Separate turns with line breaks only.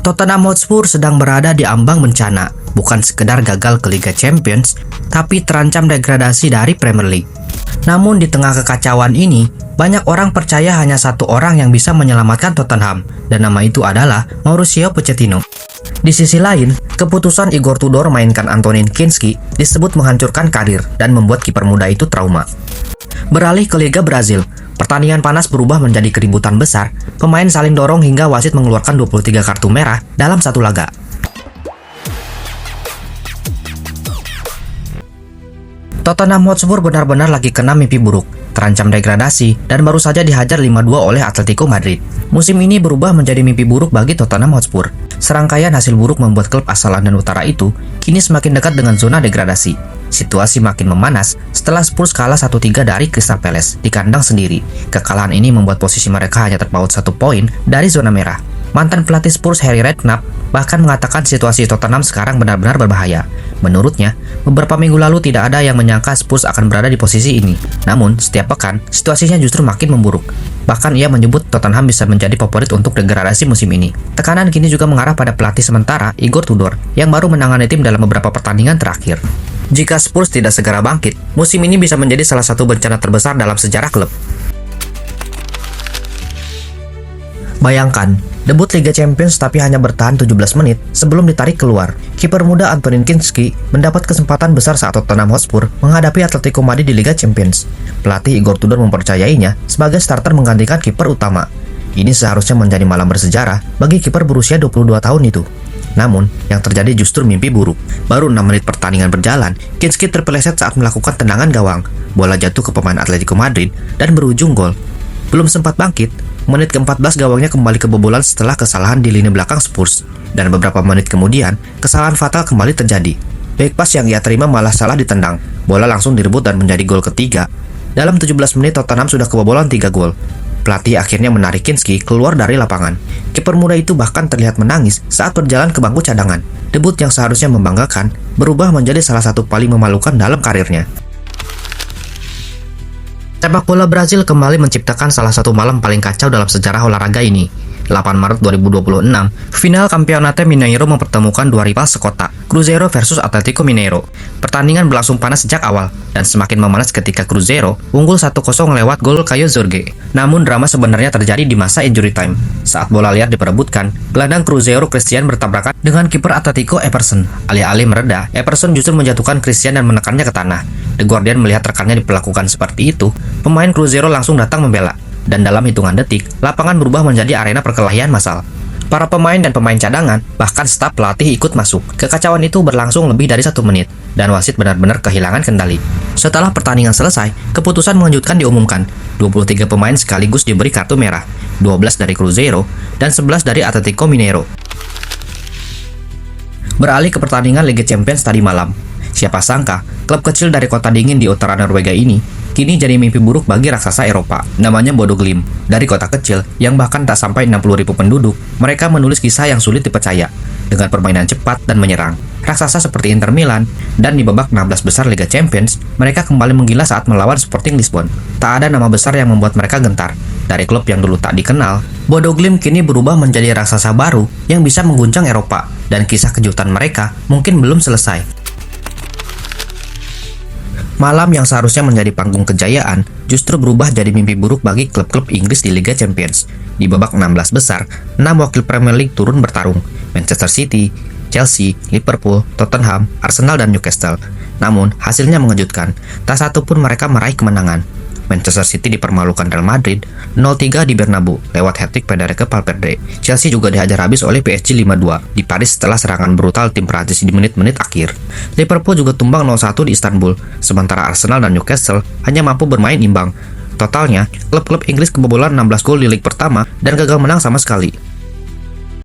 Tottenham Hotspur sedang berada di ambang bencana, bukan sekedar gagal ke Liga Champions, tapi terancam degradasi dari Premier League. Namun di tengah kekacauan ini, banyak orang percaya hanya satu orang yang bisa menyelamatkan Tottenham, dan nama itu adalah Mauricio Pochettino. Di sisi lain, keputusan Igor Tudor mainkan Antonin Kinski disebut menghancurkan karir dan membuat kiper muda itu trauma. Beralih ke Liga Brazil, pertandingan panas berubah menjadi keributan besar. Pemain saling dorong hingga wasit mengeluarkan 23 kartu merah dalam satu laga. Tottenham Hotspur benar-benar lagi kena mimpi buruk, terancam degradasi, dan baru saja dihajar 5-2 oleh Atletico Madrid. Musim ini berubah menjadi mimpi buruk bagi Tottenham Hotspur. Serangkaian hasil buruk membuat klub asal London Utara itu kini semakin dekat dengan zona degradasi. Situasi makin memanas setelah Spurs kalah 1-3 dari Crystal Palace di kandang sendiri. Kekalahan ini membuat posisi mereka hanya terpaut 1 poin dari zona merah. Mantan pelatih Spurs Harry Redknapp bahkan mengatakan situasi Tottenham sekarang benar-benar berbahaya. Menurutnya, beberapa minggu lalu tidak ada yang menyangka Spurs akan berada di posisi ini. Namun, setiap pekan, situasinya justru makin memburuk. Bahkan ia menyebut Tottenham bisa menjadi favorit untuk degradasi musim ini. Tekanan kini juga mengarah pada pelatih sementara Igor Tudor yang baru menangani tim dalam beberapa pertandingan terakhir. Jika Spurs tidak segera bangkit, musim ini bisa menjadi salah satu bencana terbesar dalam sejarah klub. Bayangkan, debut Liga Champions tapi hanya bertahan 17 menit sebelum ditarik keluar. Kiper muda Antonin Kinski mendapat kesempatan besar saat Tottenham Hotspur menghadapi Atletico Madrid di Liga Champions. Pelatih Igor Tudor mempercayainya sebagai starter menggantikan kiper utama. Ini seharusnya menjadi malam bersejarah bagi kiper berusia 22 tahun itu. Namun, yang terjadi justru mimpi buruk. Baru 6 menit pertandingan berjalan, Kinski terpeleset saat melakukan tendangan gawang. Bola jatuh ke pemain Atletico Madrid dan berujung gol. Belum sempat bangkit, menit ke-14 gawangnya kembali kebobolan setelah kesalahan di lini belakang Spurs. Dan beberapa menit kemudian, kesalahan fatal kembali terjadi. Back pass yang ia terima malah salah ditendang. Bola langsung direbut dan menjadi gol ketiga. Dalam 17 menit Tottenham sudah kebobolan 3 gol. Pelatih akhirnya menarik Kinski keluar dari lapangan. Kiper muda itu bahkan terlihat menangis saat berjalan ke bangku cadangan. Debut yang seharusnya membanggakan berubah menjadi salah satu paling memalukan dalam karirnya. Sepak bola Brazil kembali menciptakan salah satu malam paling kacau dalam sejarah olahraga ini. 8 Maret 2026, final Campeonato Mineiro mempertemukan dua rival sekota, Cruzeiro versus Atlético Mineiro. Pertandingan berlangsung panas sejak awal, dan semakin memanas ketika Cruzeiro unggul 1-0 lewat gol Caio Jorge. Namun drama sebenarnya terjadi di masa injury time. Saat bola liar diperebutkan, gelandang Cruzeiro Christian bertabrakan dengan kiper Atletico Everson. Alih-alih mereda, Everson justru menjatuhkan Christian dan menekannya ke tanah. The Guardian melihat rekannya diperlakukan seperti itu, pemain Cruzeiro langsung datang membela. Dan dalam hitungan detik, lapangan berubah menjadi arena perkelahian massal. Para pemain dan pemain cadangan, bahkan staf pelatih ikut masuk. Kekacauan itu berlangsung lebih dari 1 menit, dan wasit benar-benar kehilangan kendali. Setelah pertandingan selesai, keputusan mengejutkan diumumkan. 23 pemain sekaligus diberi kartu merah, 12 dari Cruzeiro, dan 11 dari Atletico Mineiro. Beralih ke pertandingan Liga Champions tadi malam. Siapa sangka, klub kecil dari kota dingin di utara Norwegia ini kini jadi mimpi buruk bagi raksasa Eropa. Namanya Bodo Glimt. Dari kota kecil yang bahkan tak sampai 60.000 penduduk, mereka menulis kisah yang sulit dipercaya dengan permainan cepat dan menyerang. Raksasa seperti Inter Milan dan di babak 16 besar Liga Champions, mereka kembali menggila saat melawan Sporting Lisbon. Tak ada nama besar yang membuat mereka gentar. Dari klub yang dulu tak dikenal, Bodo Glimt kini berubah menjadi raksasa baru yang bisa mengguncang Eropa, dan kisah kejutan mereka mungkin belum selesai. Malam yang seharusnya menjadi panggung kejayaan justru berubah jadi mimpi buruk bagi klub-klub Inggris di Liga Champions. Di babak 16 besar, 6 wakil Premier League turun bertarung. Manchester City, Chelsea, Liverpool, Tottenham, Arsenal, dan Newcastle. Namun, hasilnya mengejutkan. Tak satu pun mereka meraih kemenangan. Manchester City dipermalukan Real Madrid 0-3 di Bernabeu lewat hat-trick Federico Valverde. Chelsea juga dihajar habis oleh PSG 5-2 di Paris setelah serangan brutal tim Prancis di menit-menit akhir. Liverpool juga tumbang 0-1 di Istanbul, sementara Arsenal dan Newcastle hanya mampu bermain imbang. Totalnya, klub-klub Inggris kebobolan 16 gol di leg pertama dan gagal menang sama sekali.